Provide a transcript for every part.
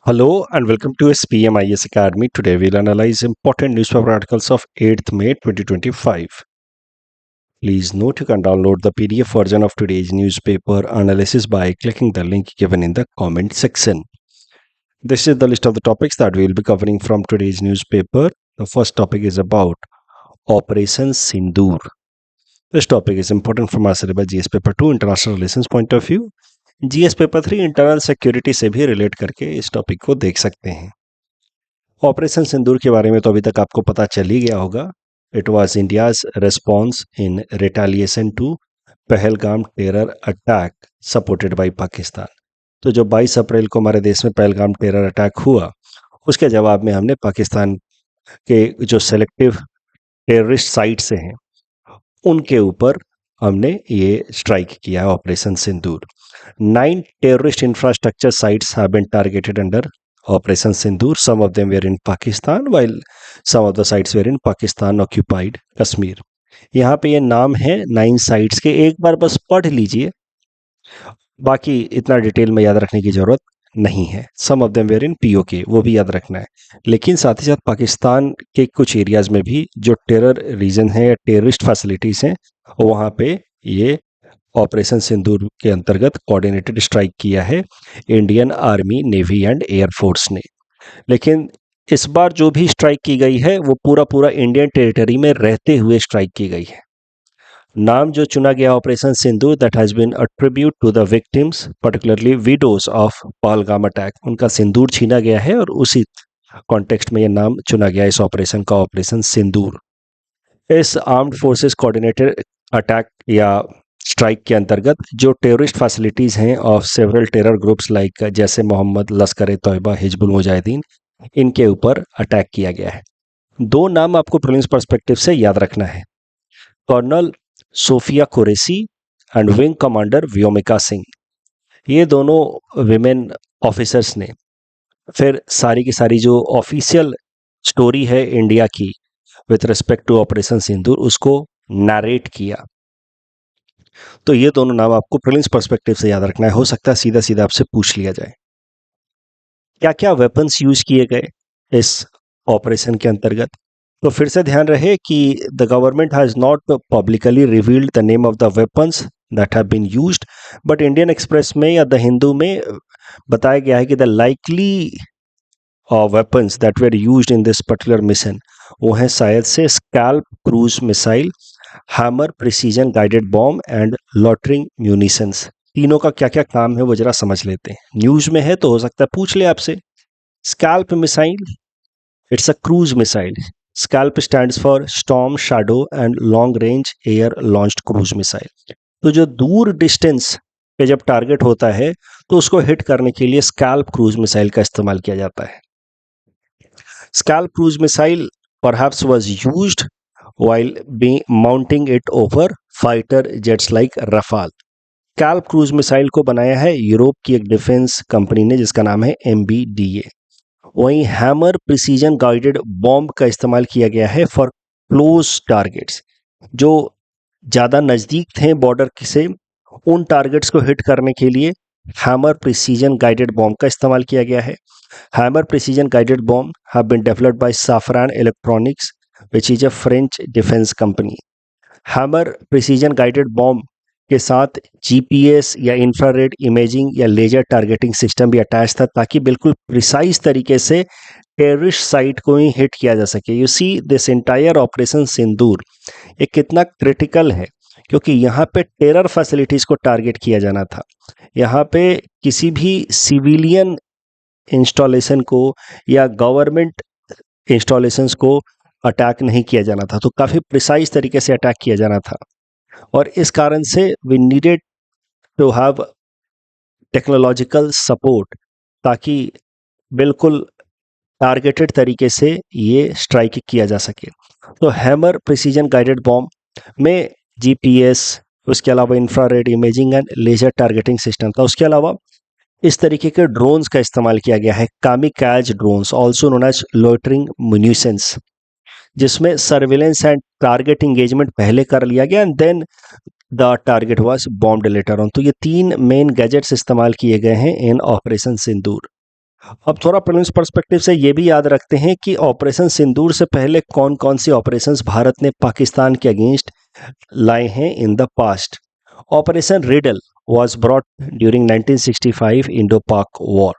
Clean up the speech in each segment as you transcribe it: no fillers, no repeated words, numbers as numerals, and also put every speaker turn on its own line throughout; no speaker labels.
Hello and welcome to SPM IS Academy. Today we'll analyze important newspaper articles of 8th May 2025. Please note you can download the PDF version of today's newspaper analysis by clicking the link given in the comment section. This is the list of the topics that we'll be covering from today's newspaper. The first topic is about Operation Sindoor. This topic is important from our syllabus GS Paper 2 International Relations point of view. GS paper 3 internal security से भी relate करके इस topic को देख सकते हैं। Operation सिंदूर के बारे में तो अभी तक आपको पता चल ही गया होगा। It was India's response in retaliation to Pahalgam terror attack supported by Pakistan. तो जो 22 अप्रैल को हमारे देश में पहलगाम टेरर अटैक हुआ, उसके जवाब में हमने पाकिस्तान के जो सेलेक्टिव टेररिस्ट साइट से हैं उनके ऊपर हमने ये स्ट्राइक किया operation Sindoor. 9 terrorist infrastructure sites have been targeted under Operation Sindoor. Some of them were in Pakistan, while some of the sites were in Pakistan occupied Kashmir. यहाँ पे ये नाम है 9 साइट्स के, एक बार बस पढ़ लीजिए, बाकी इतना डिटेल में याद रखने की जरूरत नहीं है। Some of them were in PoK, वो भी याद रखना है, लेकिन साथ ही साथ पाकिस्तान के कुछ एरियाज में भी जो टेरर रीजन है या टेररिस्ट फैसिलिटीज हैं वहाँ पे ये ऑपरेशन सिंदूर के अंतर्गत कोऑर्डिनेटेड स्ट्राइक किया है Indian army, navy and air force ने। लेकिन इस बार जो भी स्ट्राइक की गई है वो पूरा इंडियन टेरिटरी में रहते हुए स्ट्राइक की गई है। नाम जो चुना गया operation Sindoor, that has been a tribute to the victims, particularly widows of Pahalgam attack. उनका सिंदूर छीना गया है और उसी कॉन्टेक्स्ट में यह नाम चुना गया इस ऑपरेशन का, ऑपरेशन सिंदूर। इस आर्म्ड फोर्सेस कोऑर्डिनेटेड अटैक या स्ट्राइक के अंतर्गत जो टेररिस्ट फैसिलिटीज हैं of several terror groups like जैसे मोहम्मद, लश्कर तोयबा, हिजबुल मुजाहिदीन, इनके ऊपर अटैक किया गया है। दो नाम आपको प्रीलिम्स पर्सपेक्टिव से याद रखना है, colonel Sofia Qureshi and wing commander Vyomika Singh. ये दोनों विमेन ऑफिसर्स ने फिर सारी की सारी जो ऑफिशियल स्टोरी है इंडिया की विथ रिस्पेक्ट टू ऑपरेशन सिंदूर उसको नरेट किया। तो ये दोनों नाम आपको प्रीलिम्स पर्सपेक्टिव से याद रखना है, हो सकता है सीधा सीधा आपसे पूछ लिया जाए। क्या क्या वेपन्स यूज किए गए इस ऑपरेशन के अंतर्गत, तो फिर से ध्यान रहे कि the government has not publicly revealed the name of the weapons that have been used, but Indian Express में या द हिंदू में बताया गया है कि the likely weapons that were used in this particular mission वो है शायद से SCALP cruise missile, HAMMER precision guided bomb and loitering munitions. तीनों का क्या क्या काम है वो जरा समझ लेते हैं। न्यूज में है तो हो सकता है पूछ ले आपसे। Scalp missile, it's a cruise missile. Scalp stands for storm shadow and long range air launched cruise missile. तो जो दूर डिस्टेंस पे जब टारगेट होता है तो उसको हिट करने के लिए स्कैल्प क्रूज मिसाइल का इस्तेमाल किया जाता है। Scalp cruise missile perhaps was used while mounting it over fighter jets like Rafale. Scalp cruise missile को बनाया है यूरोप की एक डिफेंस कंपनी ने जिसका नाम है MBDA। वहीं हैमर प्रिसीजन गाइडेड बॉम्ब का इस्तेमाल किया गया है फॉर क्लोज टारगेट्स, जो ज़्यादा नज़दीक थे बॉर्डर से, उन टारगेट्स को हिट करने के लिए हैमर प्रिसीजन गाइडेड बॉम्ब का इस्तेमाल किया गया है। HAMMER precision guided bomb have been developed by Safran electronics which is a French defence company. HAMMER precision guided bomb के साथ GPS या इंफ्रारेड इमेजिंग या लेजर टारगेटिंग सिस्टम भी अटैच था ताकि बिल्कुल प्रिसाइज तरीके से टेररिस्ट साइट को ही हिट किया जा सके। You see this entire operation Sindoor ये कितना क्रिटिकल है, क्योंकि यहाँ पे टेरर फैसिलिटीज को टारगेट किया जाना था। यहाँ पे किसी भी सिविलियन इंस्टॉलेशन को या गवर्नमेंट इंस्टॉलेशंस को अटैक नहीं किया जाना था, तो काफ़ी प्रिसाइज तरीके से अटैक किया जाना था। और इस कारण से we needed to have technological support ताकि बिल्कुल टारगेटेड तरीके से ये स्ट्राइक किया जा सके। तो हैमर प्रिसीजन गाइडेड बॉम्ब में GPS, उसके अलावा infrared imaging and laser targeting system था। उसके अलावा इस तरीके के ड्रोन्स का इस्तेमाल किया गया है, kamikaze drones also known as loitering munitions, जिसमें सर्विलेंस एंड टारगेट इंगेजमेंट पहले कर लिया गया and then the target was bombed later on. तो ये 3 मेन गैजेट्स इस्तेमाल किए गए हैं इन ऑपरेशन सिंदूर। अब थोड़ा प्रीलिम्स पर्सपेक्टिव से ये भी याद रखते हैं कि ऑपरेशन सिंदूर से पहले कौन कौन सी ऑपरेशंस भारत ने पाकिस्तान के अगेंस्ट लाए हैं in the past. Operation riddle was brought during 1965 Indo Pak war.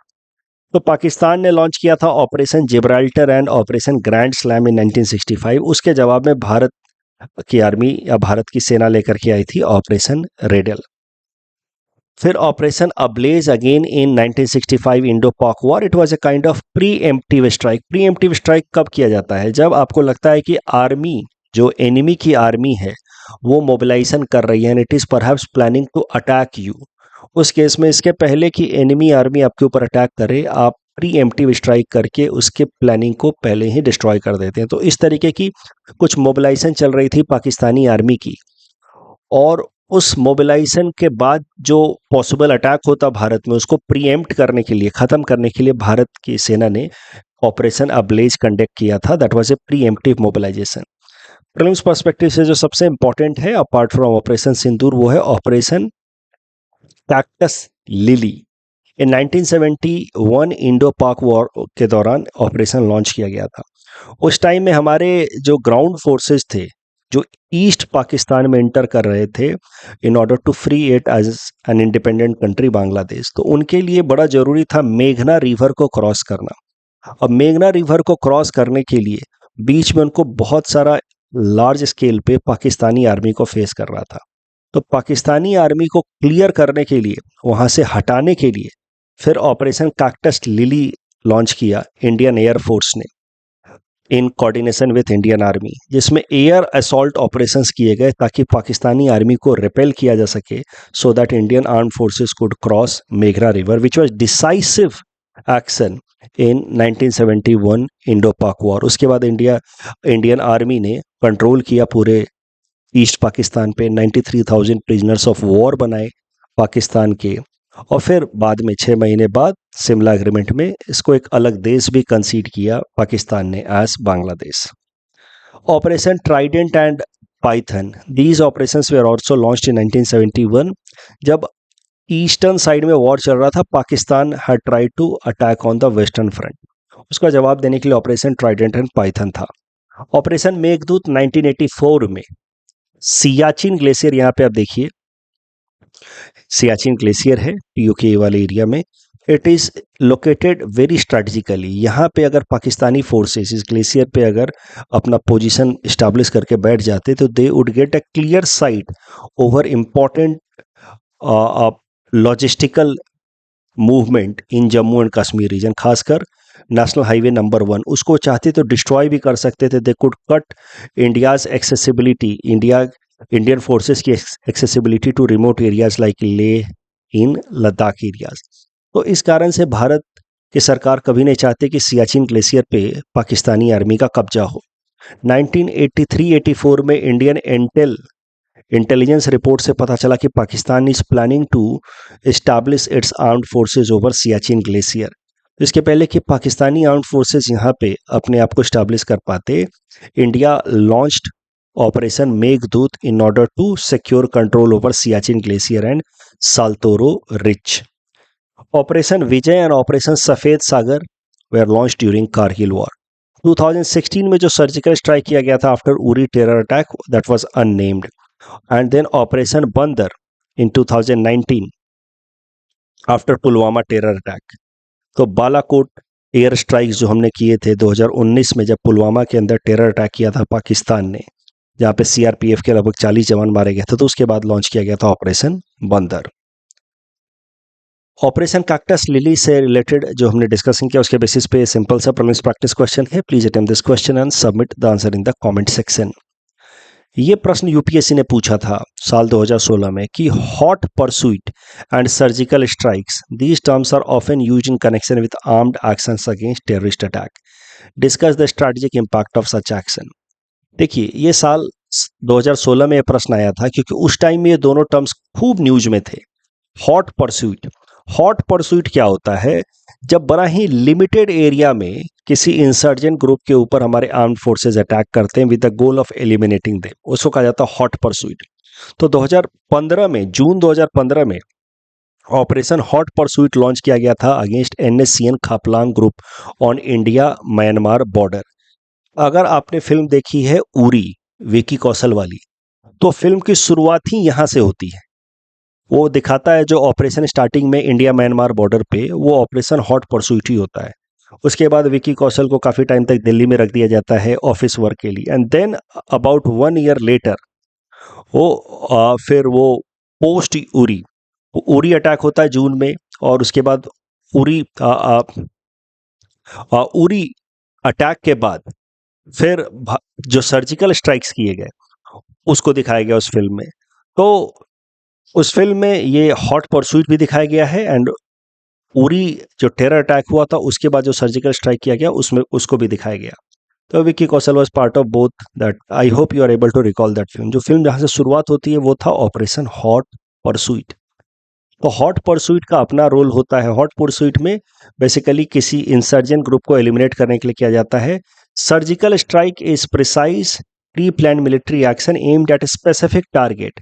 तो पाकिस्तान ने लॉन्च किया था operation Gibraltar and operation grand slam in 1965। उसके जवाब में भारत की आर्मी या भारत की सेना लेकर के आई थी ऑपरेशन रेडल। फिर operation ablaze again in 1965 Indo Pak war. It was a kind of preemptive strike. Preemptive strike कब किया जाता है? जब आपको लगता है कि आर्मी, जो एनिमी की आर्मी है, वो मोबिलाइजेशन कर रही है and it is perhaps planning to attack you. उस केस में इसके पहले कि एनिमी आर्मी आपके ऊपर अटैक करे, आप प्रीएम्प्टिव स्ट्राइक करके उसके प्लानिंग को पहले ही डिस्ट्रॉय कर देते हैं। तो इस तरीके की कुछ मोबिलाइजेशन चल रही थी पाकिस्तानी आर्मी की, और उस मोबिलाइजेशन के बाद जो पॉसिबल अटैक होता भारत में, उसको प्रीएम्प्ट करने के लिए, ख़त्म करने के लिए भारत की सेना ने ऑपरेशन अब्लेज कंडक्ट किया था। That was a preemptive mobilisation. Prelims perspective से जो सबसे इंपॉर्टेंट है अपार्ट फ्रॉम ऑपरेशन सिंदूर, वो है ऑपरेशन कैक्टस लिली। इन 1971 इंडो पाक वॉर के दौरान ऑपरेशन लॉन्च किया गया था। उस टाइम में हमारे जो ग्राउंड फोर्सेस थे, जो ईस्ट पाकिस्तान में इंटर कर रहे थे in order to free it as an independent country Bangladesh, तो उनके लिए बड़ा जरूरी था मेघना रिवर को क्रॉस करना। अब मेघना रिवर को क्रॉस करने के लिए बीच में उनको बहुत सारा लार्ज स्केल पे पाकिस्तानी आर्मी को फेस कर रहा था। तो पाकिस्तानी आर्मी को क्लियर करने के लिए, वहां से हटाने के लिए, फिर ऑपरेशन कैक्टस लिली लॉन्च किया इंडियन एयर फोर्स ने in coordination with Indian army, जिसमें एयर असॉल्ट ऑपरेशंस किए गए ताकि पाकिस्तानी आर्मी को रिपेल किया जा सके, so that Indian armed forces could cross मेघना river, which was decisive action in 1971 Indo Pak war. उसके बाद इंडियन आर्मी ने कंट्रोल किया पूरे ईस्ट पाकिस्तान पे। 93,000 प्रिजनर्स ऑफ वॉर बनाए पाकिस्तान के, और फिर बाद में 6 महीने बाद सिमला एग्रीमेंट में इसको एक अलग देश भी कंसीड किया पाकिस्तान ने as Bangladesh. Operation trident and python, these operations were also launched in 1971। जब ईस्टर्न साइड में वॉर चल रहा था, Pakistan had tried to attack on the western front. उसका जवाब देने के लिए ऑपरेशन ट्राइडेंट एंड पाइथन था। ऑपरेशन मेघदूत 1984 में सियाचिन ग्लेशियर, यहाँ पे आप देखिए सियाचिन ग्लेशियर है यूके वाले एरिया में। It is located very strategically. यहाँ पे अगर पाकिस्तानी फोर्सेस इस ग्लेशियर पे अगर अपना पोजीशन इस्टेब्लिश करके बैठ जाते, तो they would get a clear sight over important logistical movement in Jammu and Kashmir region, खासकर नेशनल हाईवे नंबर 1। उसको चाहते तो डिस्ट्रॉय भी कर सकते थे। They could cut India's accessibility, Indian forces की accessibility to remote areas like Leh in Ladakh areas. तो इस कारण से भारत की सरकार कभी नहीं चाहती कि सियाचिन ग्लेशियर पे पाकिस्तानी आर्मी का कब्जा हो। 1983-84 में इंडियन इंटेलिजेंस रिपोर्ट से पता चला कि Pakistan is planning to establish its armed forces over Siachen glacier. इसके पहले कि पाकिस्तानी आर्म्ड फोर्सेज यहाँ पे अपने आप को एस्टैब्लिश कर पाते, India launched operation Meghdoot in order to secure control over Siachen glacier and Saltoro ridge. Operation Vijay and operation Safed Sagar were launch during Kargil war. 2016 में जो सर्जिकल स्ट्राइक किया गया था after Uri terror attack, that was unnamed. And then operation Bandar in 2019 after Pulwama terror attack. तो Balakot air strikes जो हमने किए थे 2019 में, जब पुलवामा के अंदर टेरर अटैक किया था पाकिस्तान ने, जहाँ पे सीआरपीएफ के लगभग 40 जवान मारे गए थे, तो उसके बाद लॉन्च किया गया था ऑपरेशन बंदर। ऑपरेशन कैक्टस लिली से रिलेटेड जो हमने डिस्कशन किया, उसके बेसिस पे सिंपल सा प्रीलिम्स प्रैक्टिस क्वेश्चन है। Please attempt this question and submit the answer in the comment section. ये प्रश्न यूपीएससी ने पूछा था साल 2016 में कि hot pursuit and surgical strikes, these terms are often used in connection with armed actions against terrorist attack, discuss the strategic impact of such action. देखिए, ये साल 2016 में ये प्रश्न आया था क्योंकि उस टाइम में ये दोनों टर्म्स खूब न्यूज में थे। हॉट परसूट क्या होता है? जब बड़ा ही लिमिटेड एरिया में किसी इंसर्जेंट ग्रुप के ऊपर हमारे आर्म्ड फोर्सेस अटैक करते हैं with the goal of eliminating them, उसको कहा जाता है हॉट परसूट। तो 2015 में, जून 2015 में ऑपरेशन हॉट परसूट लॉन्च किया गया था against NSCN Khaplang group on India Myanmar border. अगर आपने फिल्म देखी है उरी, विकी कौशल वाली, तो फिल्म की शुरुआत ही यहाँ से होती है। वो दिखाता है जो ऑपरेशन स्टार्टिंग में इंडिया म्यांमार बॉर्डर पे, वो ऑपरेशन हॉट परसूट ही होता है। उसके बाद विकी कौशल को काफ़ी टाइम तक दिल्ली में रख दिया जाता है ऑफिस वर्क के लिए, and then about 1 year later वो फिर वो पोस्ट उरी, उरी अटैक होता है जून में, और उसके बाद उरी उरी अटैक के बाद फिर जो सर्जिकल स्ट्राइक्स किए गए उसको दिखाया गया उस फिल्म में। तो उस फिल्म में ये हॉट परसूट भी दिखाया गया है, एंड उरी जो टेरर अटैक हुआ था उसके बाद जो सर्जिकल स्ट्राइक किया गया उसमें उसको भी दिखाया गया। तो Vicky Kaushal was part of both that. I hope you are able to recall that film. जो फिल्म जहाँ से शुरुआत होती है वो था ऑपरेशन हॉट परसूट। तो हॉट परसूट का अपना रोल होता है। हॉट परसूट में बेसिकली किसी इंसर्जेंट ग्रुप को एलिमिनेट करने के लिए किया जाता है। Surgical strike is precise pre plan military action aimed at specific target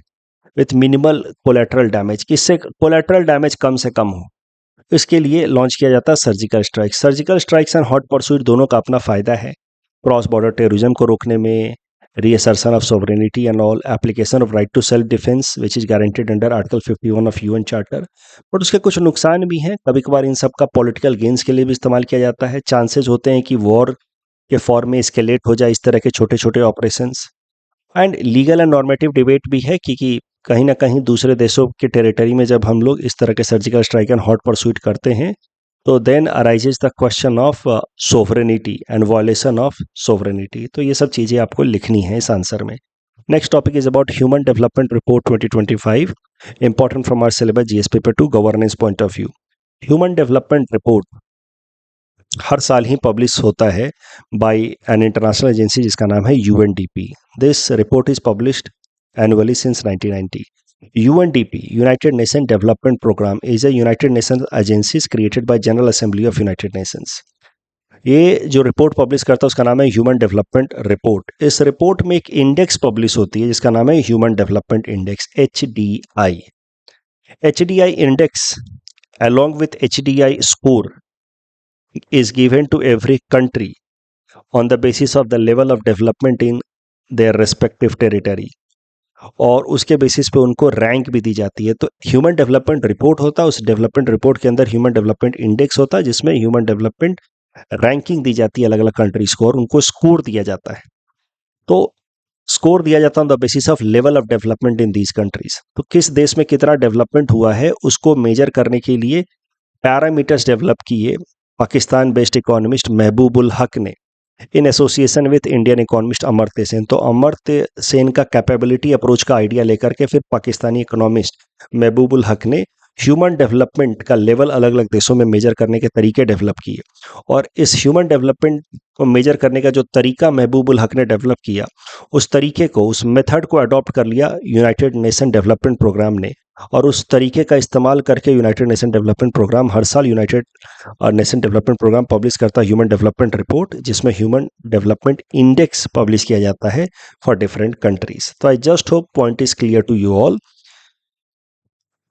with minimal collateral damage, किससे कोलेटरल डैमेज कम से कम हो, इसके लिए लॉन्च किया जाता है surgical strike. Surgical strikes and hot pursuit दोनों का अपना फायदा है। क्रॉस बॉर्डर टेररिज्म को रोकने में, reassertion of sovereignty and all, application of right to self defence which is guaranteed under article 51 of UN charter. But उसके कुछ नुकसान भी हैं। कभी कभार इन सब का पॉलिटिकल गेन्स के लिए भी इस्तेमाल किया जाता है। चांसेस होते हैं कि वॉर के फॉर्म में स्केलेट हो जाए इस तरह के छोटे छोटे operations. And legal and normative debate भी है कि कहीं ना कहीं दूसरे देशों के टेरिटरी में जब हम लोग इस तरह के surgical strike and hot pursuit करते हैं तो then arises the question of sovereignty and violation of sovereignty. तो ये सब चीज़ें आपको लिखनी है इस आंसर में। Next topic is about human development report 2025, important from our syllabus GS paper 2 governance point of view. Human development report हर साल ही पब्लिश होता है बाय एन इंटरनेशनल एजेंसी जिसका नाम है UNDP. This report is published annually since 1990। UNDP, United Nations Development Program, is a United Nations agency created by General Assembly of United Nations. ये जो रिपोर्ट पब्लिश करता है उसका नाम है ह्यूमन डेवलपमेंट रिपोर्ट। इस रिपोर्ट में एक इंडेक्स पब्लिश होती है जिसका नाम है human development index, HDI। HDI index along with HDI score is given to every country on the basis of the level of development in their respective territory, और उसके बेसिस पे उनको रैंक भी दी जाती है। तो ह्यूमन डेवलपमेंट रिपोर्ट होता है, उस डेवलपमेंट रिपोर्ट के अंदर ह्यूमन डेवलपमेंट इंडेक्स होता है जिसमें ह्यूमन डेवलपमेंट रैंकिंग दी जाती है अलग अलग कंट्रीज को, और उनको स्कोर दिया जाता है। तो स्कोर दिया जाता है on the basis of level of development in these countries. तो किस देश में कितना डेवलपमेंट हुआ है उसको मेजर करने के लिए पैरामीटर्स डेवलप किए पाकिस्तान बेस्ड इकोनॉमिस्ट महबूबुल हक ने in association with Indian economist Amartya Sen. तो अमर्त्य सेन का कैपेबिलिटी अप्रोच का आइडिया लेकर के फिर पाकिस्तानी इकोनॉमिस्ट महबूबुल हक ने ह्यूमन डेवलपमेंट का लेवल अलग अलग देशों में मेजर करने के तरीके डेवलप किए, और इस ह्यूमन डेवलपमेंट को मेजर करने का जो तरीका महबूबुल हक ने डेवलप किया, उस तरीके को, उस मेथड को अडॉप्ट कर लिया यूनाइटेड नेशन डेवलपमेंट प्रोग्राम ने, और उस तरीके का इस्तेमाल करके यूनाइटेड नेशन डेवलपमेंट प्रोग्राम हर साल United Nation development program publish करता है ह्यूमन डेवलपमेंट रिपोर्ट, जिसमें ह्यूमन डेवलपमेंट इंडेक्स पब्लिश किया जाता है फॉर डिफरेंट कंट्रीज। तो I just hope point is clear to you all.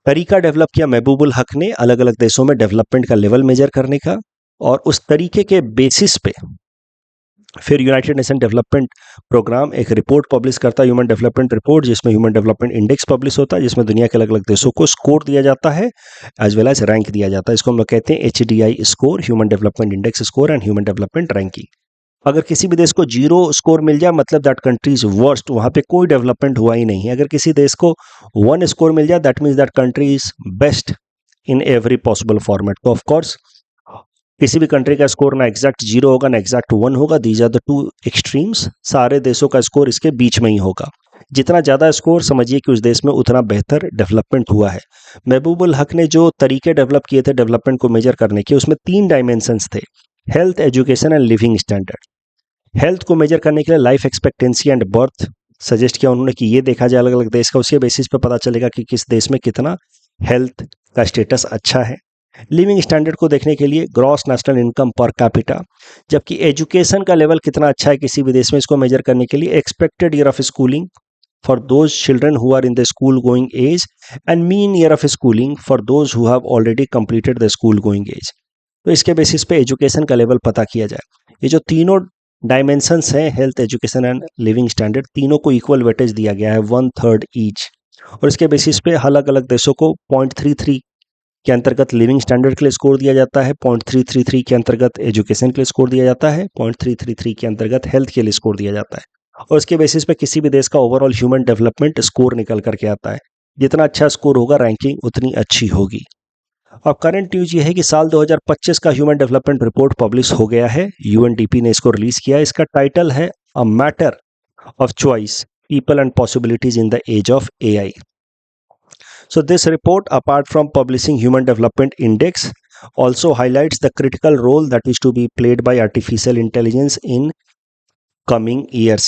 तरीका डेवलप किया महबूबुल हक ने अलग अलग देशों में डेवलपमेंट का लेवल मेजर करने का, और उस तरीके के बेसिस पे फिर यूनाइटेड नेशन डेवलपमेंट प्रोग्राम एक रिपोर्ट पब्लिश करता है ह्यूमन डेवलपमेंट रिपोर्ट, जिसमें ह्यूमन डेवलपमेंट इंडेक्स पब्लिश होता है, जिसमें दुनिया के अलग अलग देशों को स्कोर दिया जाता है एज वेल एज रैंक दिया जाता है। इसको हम लोग कहते हैं HDI score, human development index score and human development ranking. अगर किसी भी देश को 0 स्कोर मिल जाए मतलब दैट कंट्री इज वर्स्ट, वहां पे कोई डेवलपमेंट हुआ ही नहीं है। अगर किसी देश को 1 स्कोर मिल जाए that means that country is best in every possible format. तो ऑफकोर्स किसी भी कंट्री का स्कोर ना एग्जैक्ट 0 होगा ना एग्जैक्ट 1 होगा, these are the two extremes. सारे देशों का स्कोर इसके बीच में ही होगा। जितना ज़्यादा स्कोर समझिए कि उस देश में उतना बेहतर डेवलपमेंट हुआ है। महबूबुल हक ने जो तरीके डेवलप किए थे डेवलपमेंट को मेजर करने के, उसमें 3 डायमेंशंस थे, health, education and living standard. Health को मेजर करने के लिए life expectancy and birth suggest किया उन्होंने कि ये देखा जाए अलग अलग देश का, उसके बेसिस पे पता चलेगा कि किस देश में कितना हेल्थ का स्टेटस अच्छा है। लिविंग स्टैंडर्ड को देखने के लिए gross national income per capita, जबकि एजुकेशन का लेवल कितना अच्छा है किसी भी देश में, इसको मेजर करने के लिए expected year of schooling for those children who are in the school going age and mean year of schooling for those who have already completed the school going age. तो इसके बेसिस पे education का level पता किया जाए। ये जो तीनों डायमेंशंस हैं, health, education and living standard, तीनों को इक्वल वेटेज दिया गया है, 1/3 ईच। और इसके बेसिस पे अलग अलग देशों को 0.33 के अंतर्गत लिविंग स्टैंडर्ड के लिए स्कोर दिया जाता है, 0.333 के अंतर्गत एजुकेशन के लिए स्कोर दिया जाता है, 0.333 के अंतर्गत हेल्थ के लिए स्कोर दिया जाता है। और इसके बेसिस पे किसी भी देश का ओवरऑल ह्यूमन डेवलपमेंट स्कोर निकल करके आता है। जितना अच्छा स्कोर होगा, रैंकिंग उतनी अच्छी होगी। अब करंट न्यूज ये है कि साल 2025 का ह्यूमन डेवलपमेंट रिपोर्ट पब्लिश हो गया है। यूएनडीपी ने इसको रिलीज किया। इसका टाइटल है a matter of choice, people and possibilities in the age of AI. So this report, apart from publishing Human Development Index, also highlights the critical role that is to be played by artificial intelligence in coming years.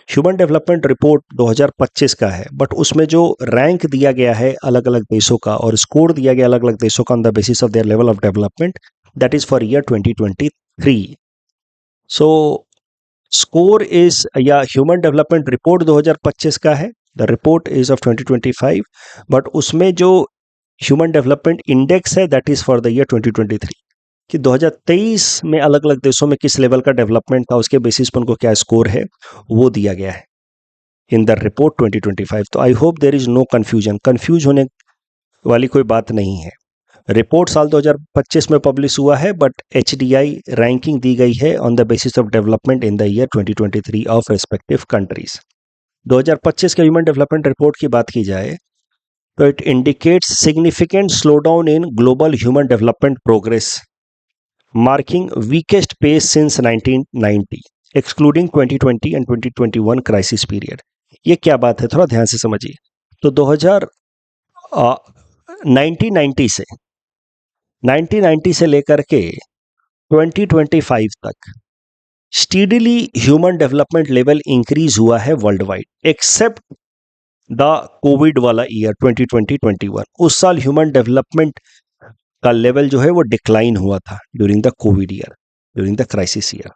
Human development report 2025 का है, but उसमें जो rank दिया गया है अलग अलग देशों का और स्कोर दिया गया अलग अलग देशों का on the basis of their level of development, that is for year 2023. So score is, या ह्यूमन डेवलपमेंट रिपोर्ट 2025 का है, the report is of 2025, but उसमें जो ह्यूमन डेवलपमेंट इंडेक्स है that is for the year 2023, कि 2023 में अलग अलग देशों में किस लेवल का डेवलपमेंट था, उसके बेसिस पर उनको क्या स्कोर है वो दिया गया है इन द रिपोर्ट 2025. तो I hope there is no confusion, confuse होने वाली कोई बात नहीं है। रिपोर्ट साल 2025 में पब्लिश हुआ है, बट HDI रैंकिंग दी गई है on the basis of development in the year 2023 of respective countries. 2025 के ह्यूमन डेवलपमेंट रिपोर्ट की बात की जाए तो it indicates significant slowdown in global human development progress, marking weakest pace since 1990, excluding 2020 and 2021 crisis period. ये क्या बात है, थोड़ा ध्यान से समझिए। तो 1990 से लेकर के 2025 तक steadily human development level increase हुआ है world wide, except the COVID वाला ईयर 2020-21। उस साल ह्यूमन डेवलपमेंट का लेवल जो है वो डिक्लाइन हुआ था during the covid year, during the crisis year.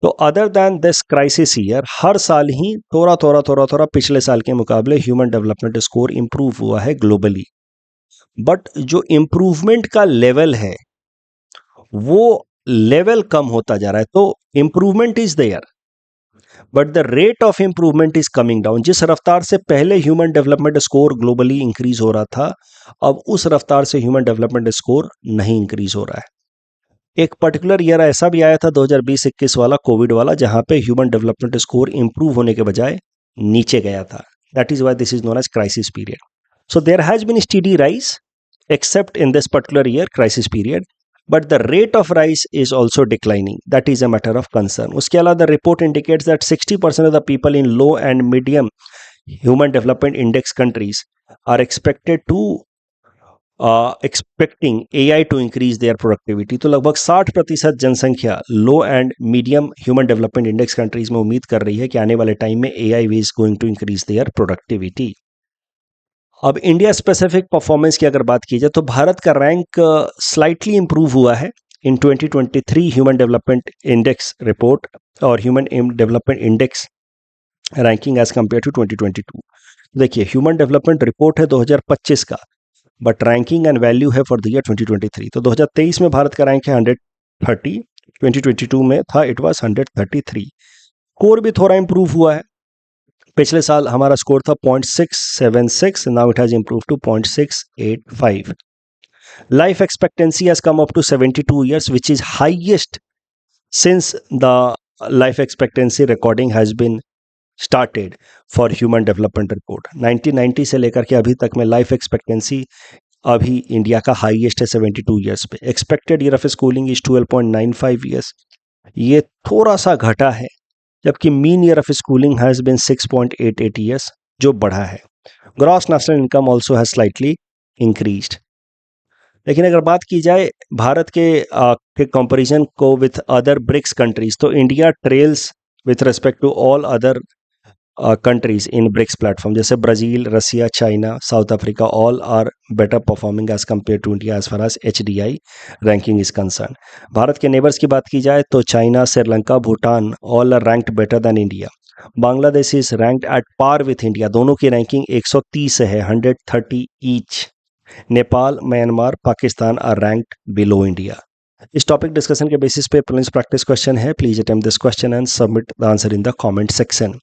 तो other than this crisis year हर साल ही थोड़ा पिछले साल के मुकाबले ह्यूमन डेवलपमेंट स्कोर इंप्रूव हुआ है ग्लोबली, बट जो इंप्रूवमेंट का लेवल है वो लेवल कम होता जा रहा है। तो improvement is there but the rate of improvement is coming down. जिस रफ्तार से पहले human development score globally increase हो रहा था, अब उस रफ्तार से ह्यूमन डेवलपमेंट स्कोर नहीं इंक्रीज हो रहा है। एक पर्टिकुलर ईयर ऐसा भी आया था 2020-21 वाला, कोविड वाला, जहां पे ह्यूमन डेवलपमेंट स्कोर इंप्रूव होने के बजाय नीचे गया था। That is why this is known as crisis period. So there has been a steady rise except in this particular year crisis period, but the rate of rise is also declining. That is a matter of concern. उसके अलावा the report indicates that 60% of the people in low and medium human development index countries are expecting AI to increase their productivity. तो लगभग 60% जनसंख्या low and medium human development index countries में उम्मीद कर रही है कि आने वाले टाइम में AI is going to increase their productivity. अब इंडिया स्पेसिफिक परफॉर्मेंस की अगर बात की जाए तो भारत का रैंक स्लाइटली इंप्रूव हुआ है in 2023 human development index report और human development index ranking as compare to 2022. देखिए, ह्यूमन डेवलपमेंट रिपोर्ट है 2025 का, बट रैंकिंग एंड वैल्यू है फॉर द ईयर 2023. तो 2023 में भारत का रैंक है 130, 2022 में था इट वाज 133. स्कोर भी थोड़ा इंप्रूव हुआ है। पिछले साल हमारा स्कोर था 0.676, now it has improve to 0.685. Life expectancy has come up to 72 years, which is highest since the life expectancy recording has been started for human development report. 1990 से लेकर के अभी तक में लाइफ एक्सपेक्टेंसी अभी इंडिया का हाईएस्ट है 72 years पे. Expected year of schooling is 12.95 years. ये थोड़ा सा घटा है, जबकि mean year of schooling has been 6.88 years, जो बढ़ा है. Gross national income also has slightly increased. लेकिन अगर बात की जाए भारत के कंपैरिजन को विथ अदर ब्रिक्स कंट्रीज, तो India trails with respect to all other countries in BRICS platform, जैसे Brazil, Russia, China, South Africa, all are better performing as compared to India as far as HDI ranking is concerned. Bharat के neighbours की बात की जाए तो China, Sri Lanka, Bhutan all are ranked better than India. Bangladesh is ranked at par with India, दोनों की रैंकिंग 130 है, 130 each. Nepal, Myanmar, Pakistan are ranked below India. इस टॉपिक डिस्कशन के बेसिस पे प्रीलिम्स प्रैक्टिस क्वेश्चन है। Please attempt this question and submit the answer in the comment section.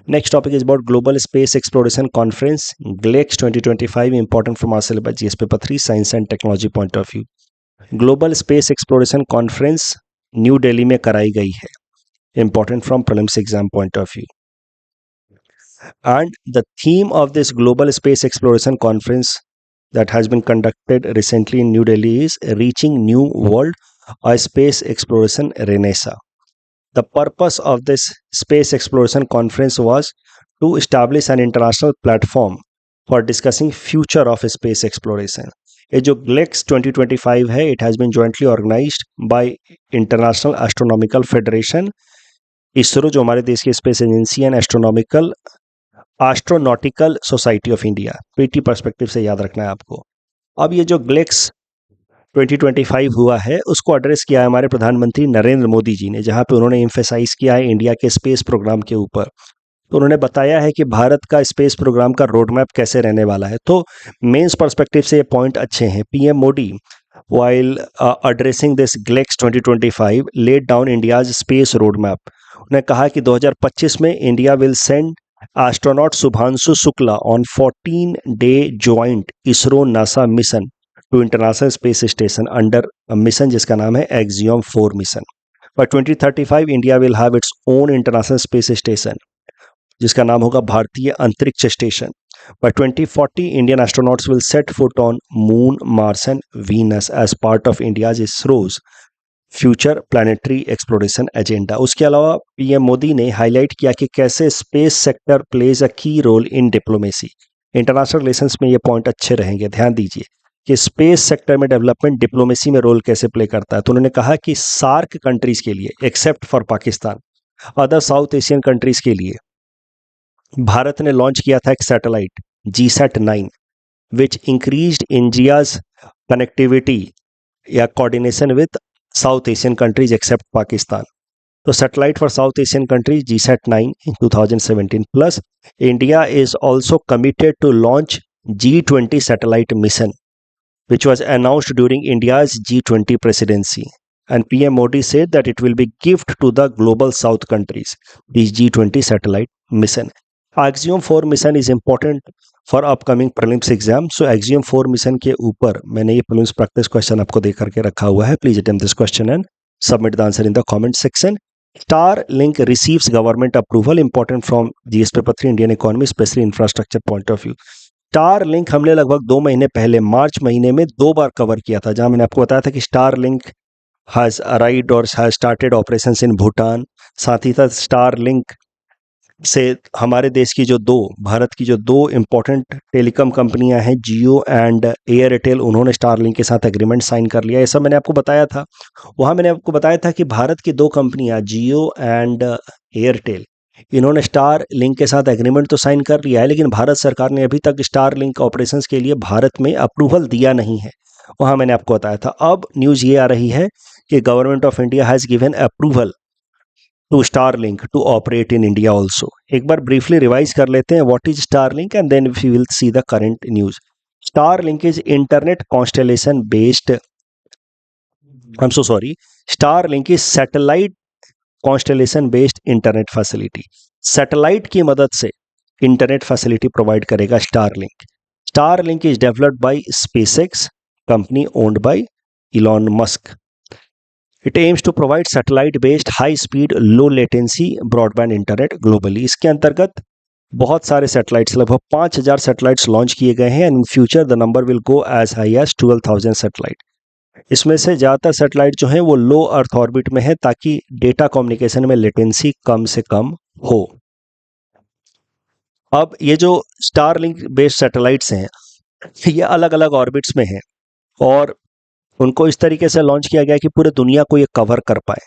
Next topic is about Global Space Exploration Conference, GLEX 2025, important from our syllabus GS paper 3 Science and Technology point of view. Global Space Exploration Conference new Delhi में कराई गई है, important from prelims exam point of view. And the theme of this Global Space Exploration Conference that has been conducted recently in New Delhi is Reaching New World, a Space Exploration Renaissance. The purpose of this Space Exploration Conference was to establish an international platform for discussing future of space exploration. ये जो GLEX 2025 है, it has been jointly organized by International Astronomical Federation, ISRO जो हमारे देश की space agency, and astronautical society of India. PT perspective से याद रखना है आपको। अब ये जो GLEX 2025 हुआ है, उसको एड्रेस किया है हमारे प्रधानमंत्री नरेंद्र मोदी जी ने, जहां पे उन्होंने एम्फेसाइज किया है इंडिया के स्पेस प्रोग्राम के ऊपर। तो उन्होंने बताया है कि भारत का स्पेस प्रोग्राम का रोड मैप कैसे रहने वाला है। तो मेंस पर्सपेक्टिव से ये पॉइंट अच्छे हैं। PM Modi while addressing this GLEX 2025 laid down India's space roadmap. उन्होंने कहा कि 2025 में India will send astronaut Shubhanshu Shukla on 14-day joint ISRO NASA mission to international space station under mission जिसका नाम है Axiom 4 mission. By 2035 India will have its own international space station जिसका नाम होगा Bharatiya Antariksh station. By 2040, Indian astronauts will set foot on Moon, Mars and Venus as part of India's ISRO's future planetary exploration agenda. उसके अलावा PM Modi ने highlight किया कि कैसे space sector plays a key role in diplomacy. International relations में ये point अच्छे रहेंगे, ध्यान दीजिए कि स्पेस सेक्टर में डेवलपमेंट डिप्लोमेसी में रोल कैसे प्ले करता है। तो उन्होंने कहा कि सार्क कंट्रीज के लिए, except for Pakistan, other South Asian countries के लिए भारत ने लॉन्च किया था एक satellite GSAT-9 which increased India's connectivity या coordination with South Asian countries except Pakistan. तो satellite for South Asian countries GSAT-9 in 2017 plus India is also committed to launch G20 satellite mission which was announced during India's G20 presidency, and PM Modi said that it will be gift to the global south countries, this G20 satellite mission. Axiom 4 mission is important for upcoming prelims exam. So Axiom 4 mission के ऊपर मैंने ये prelims practice question आपको दे करके रखा हुआ है. Please attempt this question and submit the answer in the comment section. Starlink receives government approval, important from GS paper 3 Indian economy, especially infrastructure point of view. Starlink हमने लगभग 2 महीने पहले मार्च महीने में 2 बार कवर किया था, जहां मैंने आपको बताया था कि Starlink has arrived और has started operations in Bhutan. साथ ही साथ Starlink से हमारे देश की जो भारत की जो 2 इंपॉर्टेंट टेलीकॉम कंपनियां हैं, जियो एंड एयरटेल, उन्होंने स्टारलिंक के साथ एग्रीमेंट साइन कर लिया। ये सब मैंने आपको बताया था। वहां मैंने आपको बताया था कि भारत की 2 कंपनियां जियो एंड एयरटेल, इन्होंने स्टारलिंक के साथ एग्रीमेंट तो साइन कर लिया है, लेकिन भारत सरकार ने अभी तक स्टारलिंक ऑपरेशंस के लिए भारत में अप्रूवल दिया नहीं है। वहां मैंने आपको बताया था। अब न्यूज़ ये आ रही है कि government of India has given approval to Starlink to operate in India also. एक बार ब्रीफली रिवाइज कर लेते हैं what is Starlink and then we will see the current news. Starlink is internet constellation based, I am so sorry, Starlink is satellite constellation based internet facility. Satellite की मदद से internet facility provide करेगा Starlink. Starlink is developed by SpaceX, company owned by Elon Musk. It aims to provide satellite-based, high-speed, low-latency broadband internet globally. इसके अंतर्गत बहुत सारे satellites, लगभग 5000 satellites launch किए गए हैं, and in future the number will go as high as 12,000 satellite. इसमें से ज़्यादातर सैटेलाइट जो हैं वो लो अर्थ ऑर्बिट में है, ताकि डेटा कम्युनिकेशन में लेटेंसी कम से कम हो। अब ये जो स्टारलिंक बेस्ड सैटेलाइट्स हैं, ये अलग अलग ऑर्बिट्स में हैं और उनको इस तरीके से लॉन्च किया गया कि पूरे दुनिया को ये कवर कर पाए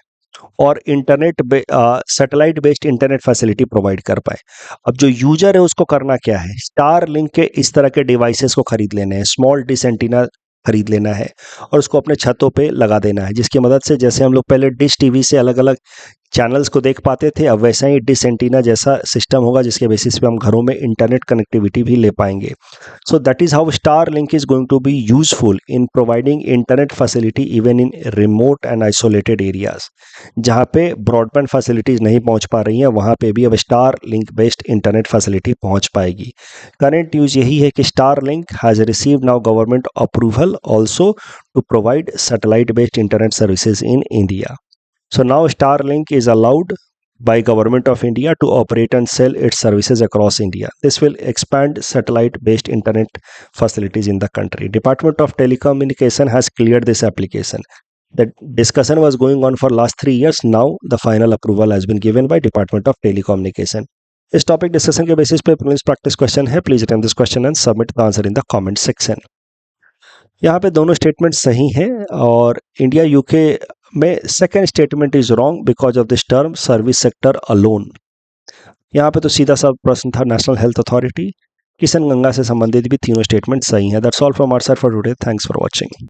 और internet satellite based internet facility provide कर पाए। अब जो यूजर है उसको करना क्या है, स्टारलिंक के इस तरह के डिवाइसेस को खरीद लेने हैं, स्मॉल डिश एंटीना खरीद लेना है और उसको अपने छतों पे लगा देना है, जिसकी मदद से, जैसे हम लोग पहले डिश टीवी से अलग अलग चैनल्स को देख पाते थे, अब वैसा ही डिश एंटीना जैसा सिस्टम होगा जिसके बेसिस पे हम घरों में इंटरनेट कनेक्टिविटी भी ले पाएंगे. So that is how star link is going to be useful in providing internet facility even in remote and isolated areas. जहाँ पे ब्रॉडबैंड फैसिलिटीज नहीं पहुँच पा रही हैं वहाँ पे भी अब star link based internet facility पहुँच पाएगी. करंट न्यूज़ यही है कि star link has receive now government approval also to provide satellite based internet services in India. So now Starlink is allowed by Government of India to operate and sell its services across India. This will expand satellite-based internet facilities in the country. Department of Telecommunication has cleared this application. The discussion was going on for last 3 years. Now the final approval has been given by Department of Telecommunication. इस topic discussion के basis पे prelims practice question है. Please attempt this question and submit the answer in the comment section. यहाँ पे दोनों statement सही हैं और इंडिया यूके में second statement is wrong because of this term service sector alone. यहाँ पे तो सीधा सा प्रश्न था national health authority. Kishanganga से संबंधित भी तीनों स्टेटमेंट सही हैं. That's all from our side for today. Thanks for watching.